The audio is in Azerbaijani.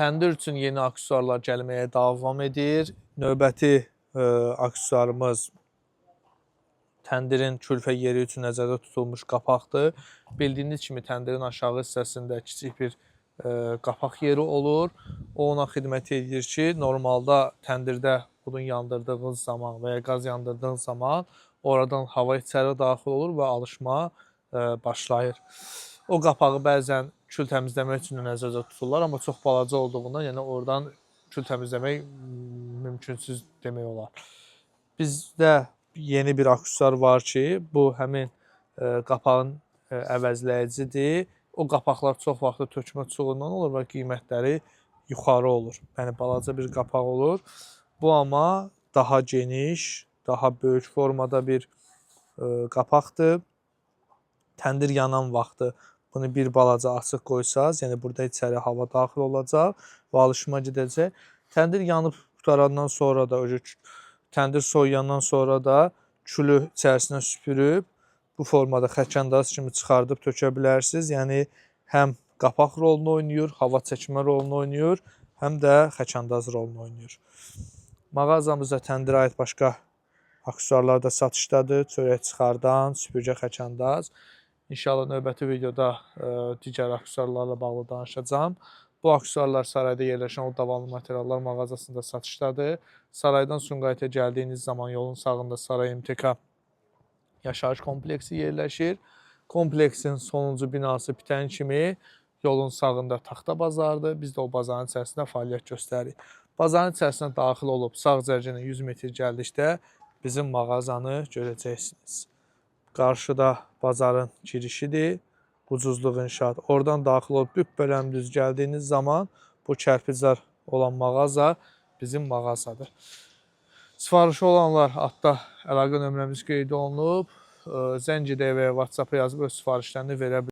Təndir üçün yeni aksesuarlar gəlməyə davam edir. Növbəti aksesuarımız təndirin külfə yeri üçün nəzərdə tutulmuş qapaqdır. Bildiyiniz kimi təndirin aşağı hissəsində kiçik bir qapaq yeri olur. O ona xidmət edir ki, normalda təndirdə odun yandırdığınız zaman və ya qaz yandırdığınız zaman oradan hava içəri daxil olur və alışma başlayır. O qapağı bəzən kül təmizləmək üçün nəzərdə tutulurlar, amma çox balaca olduğundan, yəni oradan kül təmizləmək mümkünsüz demək olar. Bizdə yeni bir aksesuar var ki, bu həmin qapağın əvəzləyicidir. O qapaqlar çox vaxt tökmə çuğundan olur və qiymətləri yuxarı olur. Yəni balaca bir qapaq olur. Bu amma daha geniş, daha böyük formada bir qapaqdır. Təndir yanan vaxtı bunu bir balaca açıq qoysaz, yəni burada içəri hava daxil olacaq və alışma gedəcək. Təndir yanıb qutarandan sonra da, təndir soyuyandan sonra da külü içərisinə süpürüb bu formada xəkəndaz kimi çıxardıb tökə bilərsiniz. Yəni həm qapaq rolunu oynayır, hava çəkmə rolunu oynayır, həm də xəkəndaz rolunu oynayır. Mağazamızda təndirə aid başqa aksesuarlar da satışdadır. Çörək çıxardan, süpürgə, xəkəndaz. İnşallah növbəti videoda digər aksesuarlarla bağlı danışacağım. Bu aksesuarlar sarayda yerləşən o davamlı materiallar mağazasında satışdadır. Saraydan Sumqayıta gəldiyiniz zaman yolun sağında Saray MTK yaşayış kompleksi yerləşir. Kompleksin sonuncu binası bitən kimi yolun sağında taxta bazardır. Biz də o bazarın içərisində fəaliyyət göstəririk. Bazarın içərisinə daxil olub sağ cərgənə 100 metr gəldikdə bizim mağazanı görəcəksiniz. Qarşıda bazarın girişidir, Ucuzluq İnşaat. Oradan daxil olub büt-böləm düz gəldiyiniz zaman bu kərpiclər olan mağaza bizim mağazadır. Sifarişi olanlar altda əlaqə nömrəmiz qeyd olunub. Zəng edək və ya WhatsApp-a yazıb öz sifarişlərini verə bilərsiniz.